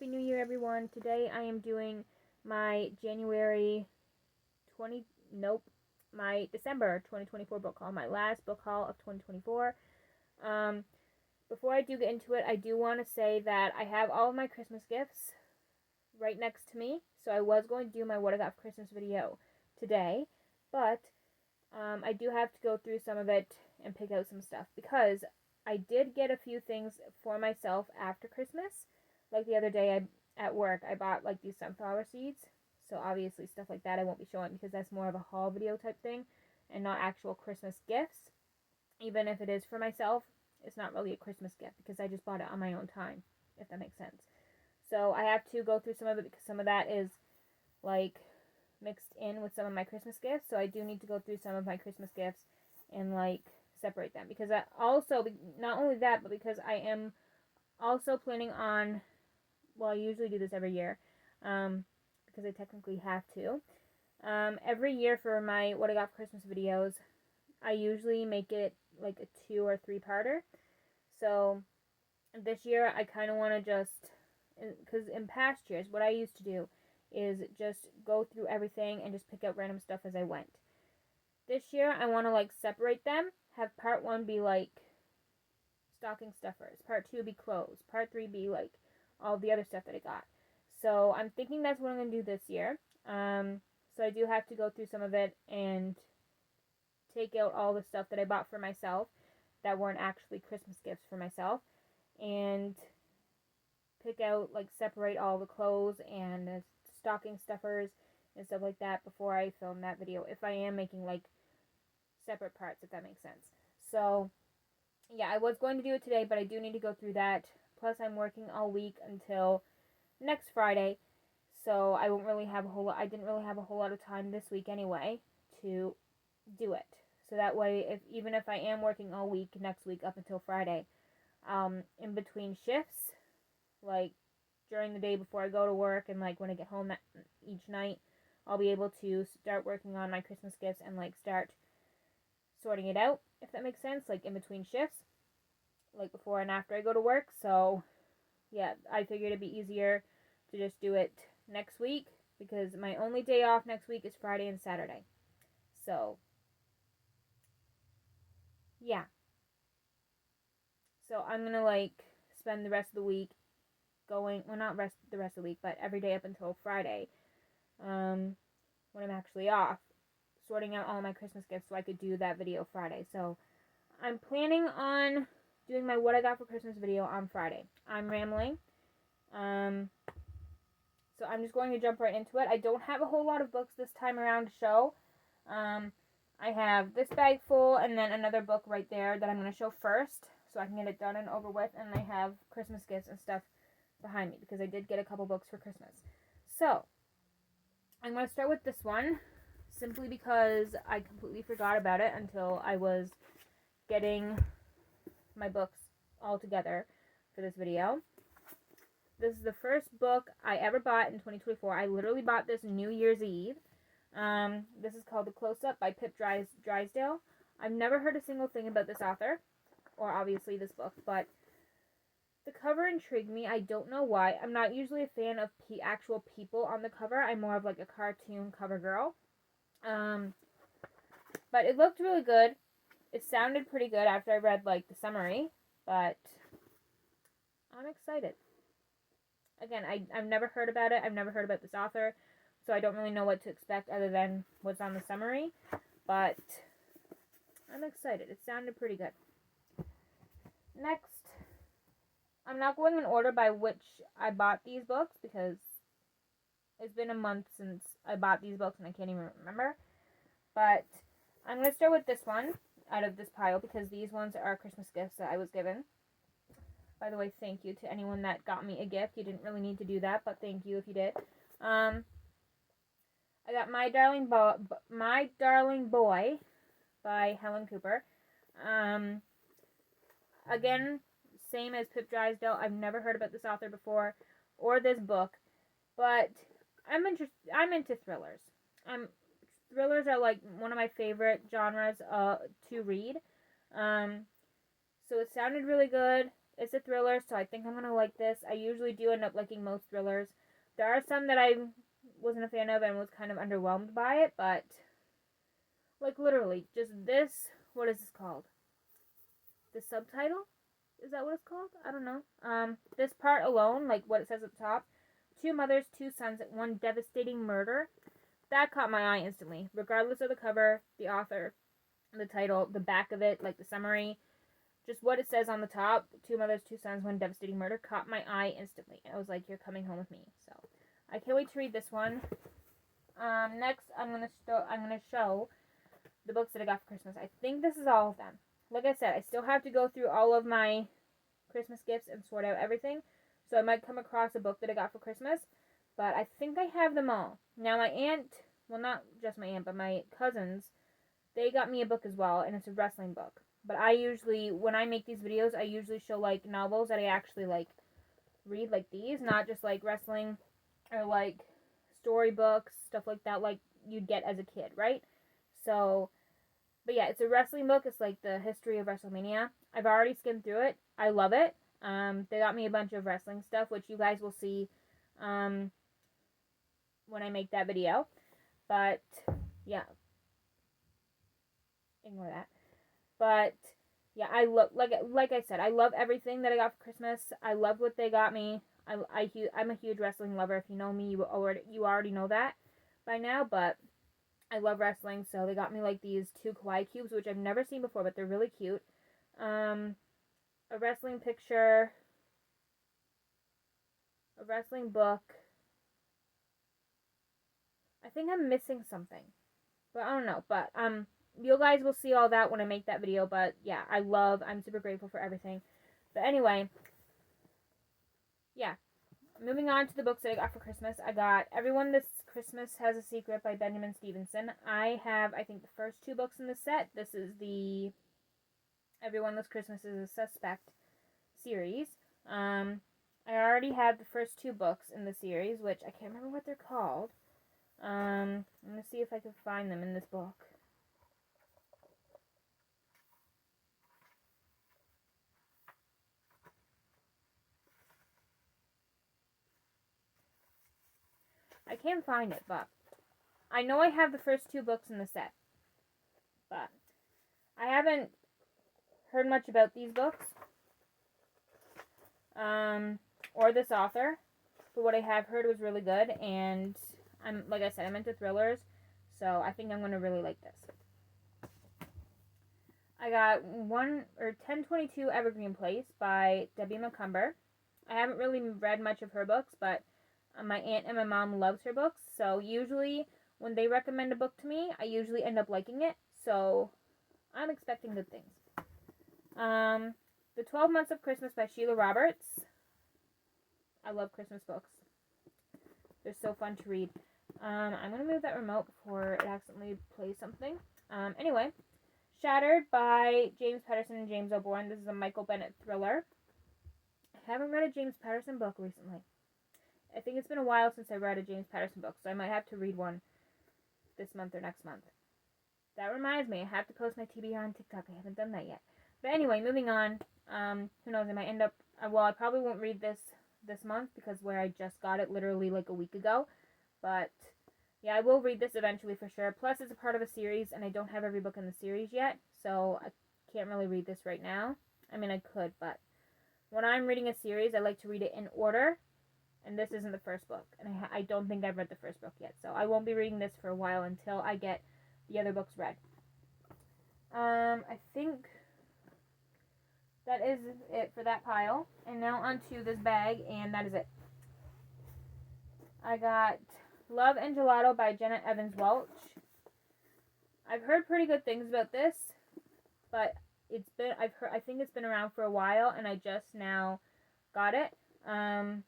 Happy New Year, everyone. Today I am doing my my December 2024 book haul, my last book haul of 2024. Before I do get into it, I do want to say that I have all of my Christmas gifts right next to me. So I was going to do my What I Got for Christmas video today, but I do have to go through some of it and pick out some stuff because I did get a few things for myself after Christmas. Like the other day at work, I bought like these sunflower seeds. So obviously stuff like that I won't be showing because that's more of a haul video type thing and not actual Christmas gifts. Even if it is for myself, it's not really a Christmas gift because I just bought it on my own time, if that makes sense. So I have to go through some of it because some of that is like mixed in with some of my Christmas gifts. So I do need to go through some of my Christmas gifts and like separate them because I also, not only that, but because I am also planning on, well, I usually do this every year because I technically have to. Every year for my What I Got for Christmas videos, I usually make it like a 2 or 3 parter. So this year I kind of want to just, because in past years what I used to do is just go through everything and just pick out random stuff as I went. This year I want to like separate them, have part 1 be like stocking stuffers, part 2 be clothes, part 3 be like all the other stuff that I got. So I'm thinking that's what I'm going to do this year. So I do have to go through some of it and take out all the stuff that I bought for myself that weren't actually Christmas gifts for myself and pick out, like, separate all the clothes and stocking stuffers and stuff like that before I film that video, if I am making like separate parts, if that makes sense. So yeah, I was going to do it today, but I do need to go through that. Plus I'm working all week until next Friday, so I didn't really have a whole lot of time this week anyway to do it. So that way, even if I am working all week next week up until Friday, in between shifts, like during the day before I go to work and like when I get home each night, I'll be able to start working on my Christmas gifts and like start sorting it out, if that makes sense, like in between shifts, like before and after I go to work. So yeah, I figured it'd be easier to just do it next week because my only day off next week is Friday and Saturday. So yeah, so I'm gonna like spend the rest of the week not the rest of the week, but every day up until Friday, when I'm actually off, sorting out all my Christmas gifts so I could do that video Friday. So I'm planning on doing my What I Got for Christmas video on Friday. I'm rambling. So I'm just going to jump right into it. I don't have a whole lot of books this time around to show. I have this bag full and then another book right there that I'm going to show first so I can get it done and over with. And I have Christmas gifts and stuff behind me because I did get a couple books for Christmas. So I'm going to start with this one simply because I completely forgot about it until I was getting my books all together for this video. This is the first book I ever bought in 2024. I literally bought this New Year's Eve. This is called The Close-Up by Pip Drysdale. I've never heard a single thing about this author, or obviously this book, but the cover intrigued me. I don't know why. I'm not usually a fan of actual people on the cover. I'm more of like a cartoon cover girl. But it looked really good. It sounded pretty good after I read like the summary, but I'm excited. Again, I've never heard about it. I've never heard about this author, so I don't really know what to expect other than what's on the summary, but I'm excited. It sounded pretty good. Next, I'm not going in order by which I bought these books because it's been a month since I bought these books and I can't even remember, but I'm going to start with this one out of this pile because these ones are Christmas gifts that I was given. By the way, thank you to anyone that got me a gift. You didn't really need to do that, but thank you if you did. I got My Darling Boy by Helen Cooper. Again, same as Pip Drysdale. I've never heard about this author before or this book, but I'm into thrillers. Thrillers are like one of my favorite genres to read. So it sounded really good. It's a thriller, so I think I'm going to like this. I usually do end up liking most thrillers. There are some that I wasn't a fan of and was kind of underwhelmed by it, but like literally, just this, what is this called? The subtitle? Is that what it's called? I don't know. This part alone, like what it says at the top, 2 mothers, 2 sons, 1 devastating murder. That caught my eye instantly. Regardless of the cover, the author, the title, the back of it, like the summary, just what it says on the top, 2 mothers, 2 sons, 1 devastating murder, caught my eye instantly. I was like, you're coming home with me. So I can't wait to read this one. Next, I'm gonna show the books that I got for Christmas. I think this is all of them. Like I said, I still have to go through all of my Christmas gifts and sort out everything. So I might come across a book that I got for Christmas. But I think I have them all. Now my aunt, well not just my aunt, but my cousins, they got me a book as well, and it's a wrestling book. But I usually, when I make these videos, I usually show like novels that I actually like read, like these, not just like wrestling or like storybooks, stuff like that, like you'd get as a kid, right? So, but yeah, it's a wrestling book. It's like the history of WrestleMania. I've already skimmed through it. I love it. They got me a bunch of wrestling stuff, which you guys will see when I make that video. But yeah, ignore that. But yeah, I love, like I said, I love everything that I got for Christmas. I love what they got me. I'm a huge wrestling lover. If you know me, you already know that by now. But I love wrestling, so they got me like these 2 kawaii cubes, which I've never seen before, but they're really cute. A wrestling picture, a wrestling book. I think I'm missing something, but I don't know. But you guys will see all that when I make that video. But yeah, I'm super grateful for everything. But anyway, yeah. Moving on to the books that I got for Christmas. I got Everyone This Christmas Has a Secret by Benjamin Stevenson. I have, I think, the first 2 books in the set. This is the Everyone This Christmas is a Suspect series. I already have the first 2 books in the series, which I can't remember what they're called. I'm going to see if I can find them in this book. I can't find it, but I know I have the first 2 books in the set. But I haven't heard much about these books. Or this author. But what I have heard was really good, and like I said, I'm into thrillers, so I think I'm going to really like this. I got 1022 Evergreen Place by Debbie McCumber. I haven't really read much of her books, but my aunt and my mom loves her books, so usually when they recommend a book to me, I usually end up liking it, so I'm expecting good things. The 12 Months of Christmas by Sheila Roberts. I love Christmas books. They're so fun to read. I'm going to move that remote before it accidentally plays something. Anyway, Shattered by James Patterson and James O'Born. This is a Michael Bennett thriller. I haven't read a James Patterson book recently. I think it's been a while since I read a James Patterson book, so I might have to read one this month or next month. That reminds me, I have to post my TBR on TikTok. I haven't done that yet. But anyway, moving on. Who knows, I might end up... well, I probably won't read this month because where I just got it literally like a week ago. But yeah, I will read this eventually for sure. Plus, it's a part of a series, and I don't have every book in the series yet, so I can't really read this right now. I mean, I could, but when I'm reading a series, I like to read it in order, and this isn't the first book, and I don't think I've read the first book yet, so I won't be reading this for a while until I get the other books read. I think that is it for that pile, and now onto this bag, and that is it. I got Love and Gelato by Jenna Evans Welch. I've heard pretty good things about this, but I think it's been around for a while, and I just now got it. But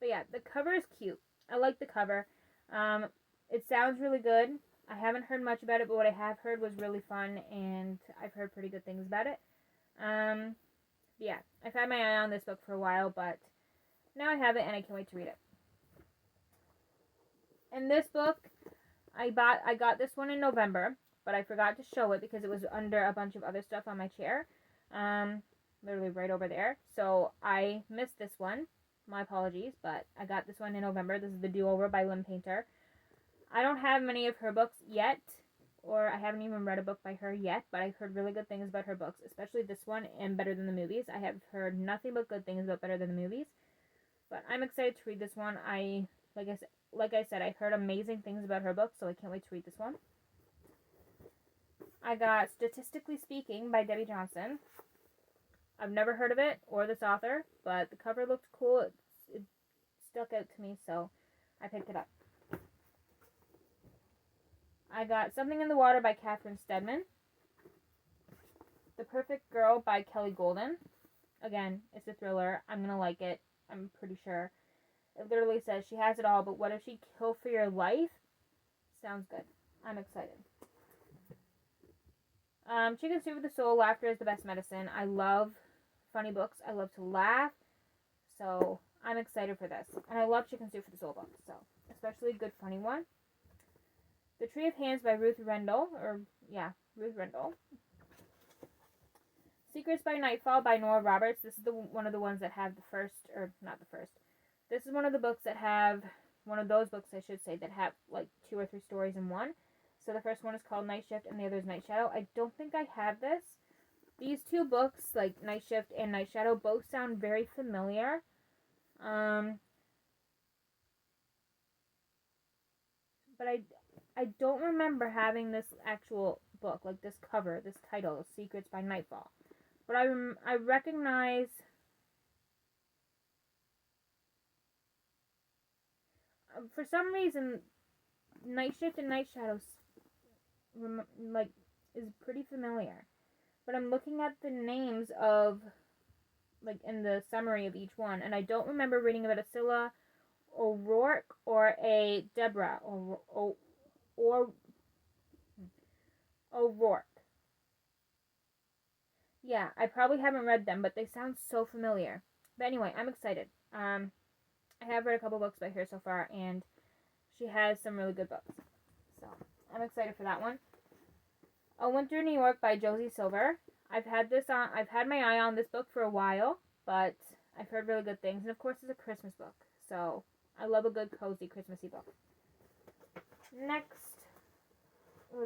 yeah, the cover is cute. I like the cover. It sounds really good. I haven't heard much about it, but what I have heard was really fun, and I've heard pretty good things about it. Yeah, I've had my eye on this book for a while, but now I have it, and I can't wait to read it. And this book, I got this one in November, but I forgot to show it because it was under a bunch of other stuff on my chair. literally right over there. So I missed this one. My apologies, but I got this one in November. This is The Do-Over by Lynn Painter. I don't have many of her books yet, or I haven't even read a book by her yet, but I've heard really good things about her books, especially this one and Better Than the Movies. I have heard nothing but good things about Better Than the Movies, but I'm excited to read this one. Like I said, I heard amazing things about her book, so I can't wait to read this one. I got Statistically Speaking by Debbie Johnson. I've never heard of it or this author, but the cover looked cool. It stuck out to me, so I picked it up. I got Something in the Water by Catherine Steadman. The Perfect Girl by Kelly Golden. Again, it's a thriller. I'm going to like it. I'm pretty sure. It literally says she has it all, but what if she killed for your life? Sounds good. I'm excited. Chicken Soup for the Soul, Laughter is the Best Medicine. I love funny books. I love to laugh. So I'm excited for this. And I love Chicken Soup for the Soul books. So especially a good funny one. The Tree of Hands by Ruth Rendell. Ruth Rendell. Secrets by Nightfall by Nora Roberts. This is one of the ones that have the first, or not the first. This is one of the books that have, one of those books I should say, that have like 2 or 3 stories in one. So the first one is called Night Shift and the other is Night Shadow. I don't think I have this. These 2 books, like Night Shift and Night Shadow, both sound very familiar. But I don't remember having this actual book, like this cover, this title, Secrets by Nightfall. But I recognize for some reason Night Shift and Night Shadows is pretty familiar. But I'm looking at the names of like in the summary of each one, and I don't remember reading about a Scylla O'Rourke or a Deborah or O'Rourke. Yeah, I probably haven't read them, but they sound so familiar. But anyway, I'm excited. I have read a couple books by her so far, and she has some really good books. So I'm excited for that one. A Winter in New York by Josie Silver. I've had my eye on this book for a while, but I've heard really good things, and of course it's a Christmas book. So I love a good cozy Christmassy book. Next,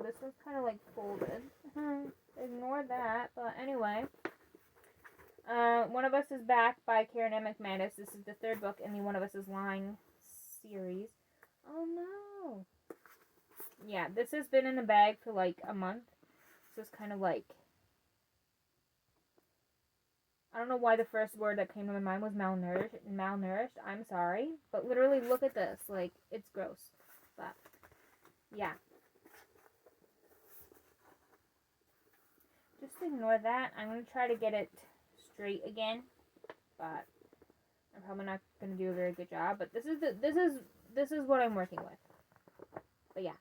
this one's kind of like folded. Ignore that, but anyway. One of Us is Back by Karen M. McManus. This is the 3rd book in the One of Us is Lying series. Oh no! Yeah, this has been in the bag for like a month. So it's kind of like, I don't know why the first word that came to my mind was malnourished. I'm sorry. But literally look at this. Like, it's gross. But, yeah. Just ignore that. I'm going to try to get it straight again. But I'm probably not going to do a very good job. But this is what I'm working with. But yeah.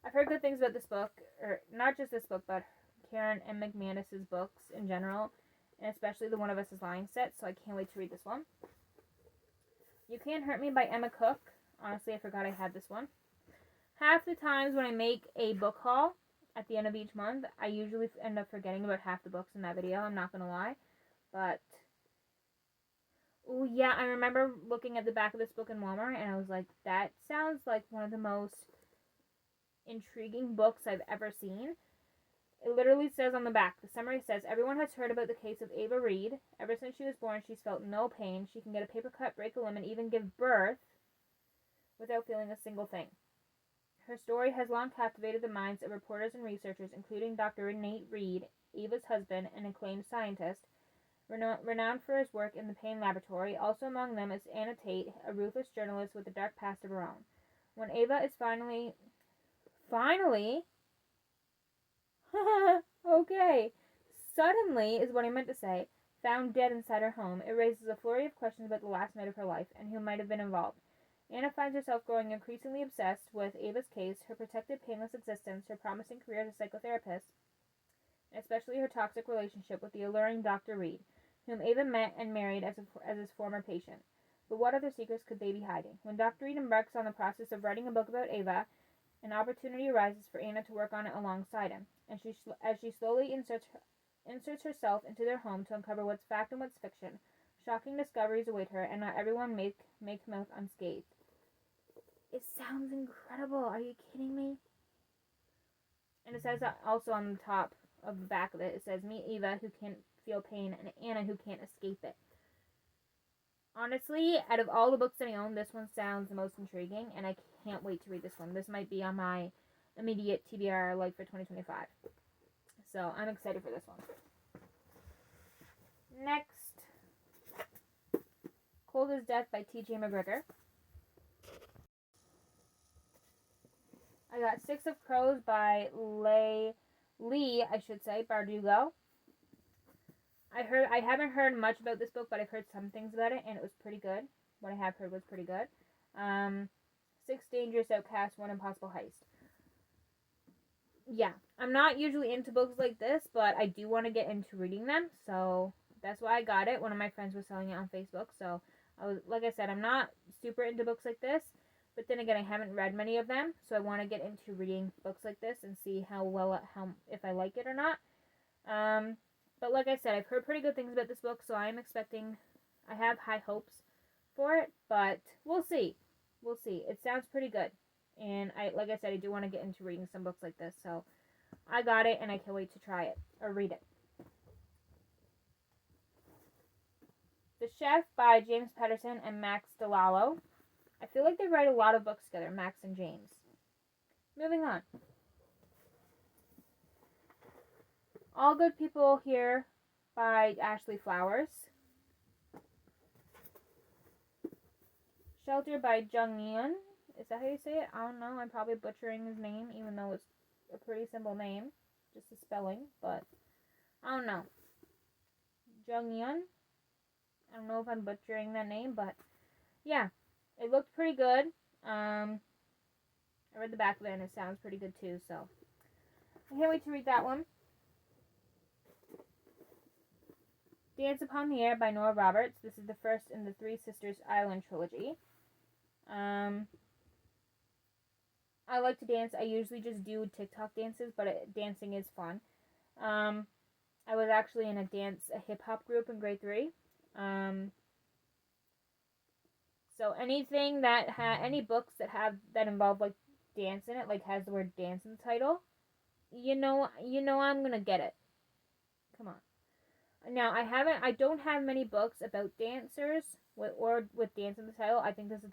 I've heard good things about this book. Or not just this book, but Karen M. McManus's books in general. And especially the One of Us is Lying set, so I can't wait to read this one. You Can't Hurt Me by Emma Cook. Honestly, I forgot I had this one. Half the times when I make a book haul at the end of each month, I usually end up forgetting about half the books in that video, I'm not going to lie. But, oh yeah, I remember looking at the back of this book in Walmart, and I was like, that sounds like one of the most intriguing books I've ever seen. It literally says on the back, the summary says, everyone has heard about the case of Ava Reed. Ever since she was born, she's felt no pain. She can get a paper cut, break a limb, and even give birth without feeling a single thing. Her story has long captivated the minds of reporters and researchers, including Dr. Nate Reed, Ava's husband, an acclaimed scientist, renowned for his work in the pain laboratory. Also among them is Anna Tate, a ruthless journalist with a dark past of her own. When Ava is finally okay. Suddenly is what I meant to say. Found dead inside her home. It raises a flurry of questions about the last night of her life and who might have been involved. Anna finds herself growing increasingly obsessed with Ava's case, her protected, painless existence, her promising career as a psychotherapist, and especially her toxic relationship with the alluring Dr. Reed, whom Ava met and married as his former patient. But what other secrets could they be hiding? When Dr. Reed embarks on the process of writing a book about Ava, an opportunity arises for Anna to work on it alongside him, and as she slowly inserts inserts herself into their home to uncover what's fact and what's fiction. Shocking discoveries await her, and not everyone make mouth unscathed. It sounds incredible. Are you kidding me? And it says also on the top of the back of it, it says, meet Eva, who can't feel pain, and Anna, who can't escape it. Honestly, out of all the books that I own, this one sounds the most intriguing, and I can't wait to read this one. This might be on my immediate TBR, like, for 2025. So, I'm excited for this one. Next, Cold as Death by T.J. McGregor. I got Six of Crows by Lee Bardugo. I haven't heard much about this book, but I've heard some things about it, and it was pretty good. What I have heard was pretty good. Six Dangerous Outcasts, One Impossible Heist. Yeah, I'm not usually into books like this, but I do want to get into reading them, so that's why I got it. One of my friends was selling it on Facebook, so like I said, I'm not super into books like this, but then again, I haven't read many of them, so I want to get into reading books like this and see if I like it or not. But like I said, I've heard pretty good things about this book, so I have high hopes for it, but we'll see. We'll see. It sounds pretty good, and like I said, I do want to get into reading some books like this, so I got it, and I can't wait to try it or read it. The Chef by James Patterson and Max DeLallo. I feel like they write a lot of books together, Max and James. Moving on. All Good People Here by Ashley Flowers. Shelter by Jung Yeon. Is that how you say it? I don't know. I'm probably butchering his name, even though it's a pretty simple name. Just the spelling, but I don't know. Jung Yeon. I don't know if I'm butchering that name, but yeah. It looked pretty good. I read the back of it, and it sounds pretty good too, so I can't wait to read that one. Dance Upon the Air by Nora Roberts. This is the first in the Three Sisters Island trilogy. I like to dance. I usually just do TikTok dances, but dancing is fun. I was actually in a hip-hop group in grade 3. So anything any books that involve like dance in it, like has the word dance in the title, you know I'm gonna get it. Come on. Now I don't have many books about dancers with dance in the title. I think this is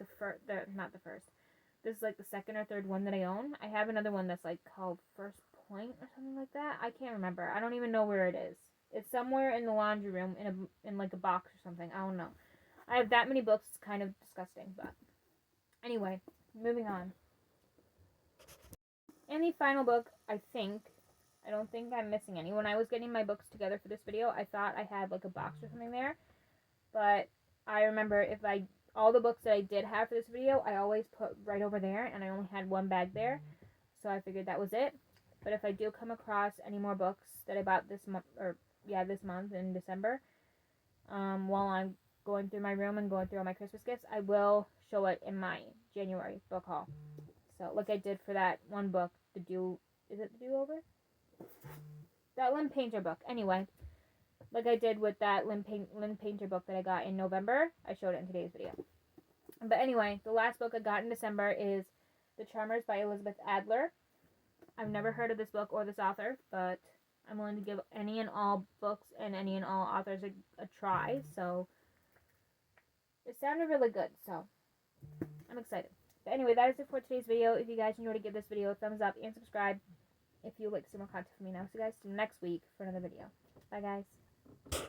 not the first. This is like the second or third one that I own. I have another one that's like called First Point or something like that. I can't remember. I don't even know where it is. It's somewhere in the laundry room in like a box or something. I don't know. I have that many books, it's kind of disgusting, but anyway, moving on. And the final book, I don't think I'm missing any. When I was getting my books together for this video, I thought I had like a box or something there, but I remember all the books that I did have for this video, I always put right over there, and I only had one bag there, so I figured that was it. But if I do come across any more books that I bought this month in December, while I'm going through my room and going through all my Christmas gifts, I will show it in my January book haul. So, like I did for that one book, is it The Do-Over? That Lynn Painter book. Anyway, like I did with that Lynn Painter book that I got in November, I showed it in today's video. But anyway, the last book I got in December is The Charmers by Elizabeth Adler. I've never heard of this book or this author, but I'm willing to give any and all books and any and all authors a try, so it sounded really good, so I'm excited. But anyway, that is it for today's video. If you guys enjoyed it, give this video a thumbs up and subscribe if you like to see more content from me. Now, see you guys next week for another video. Bye, guys.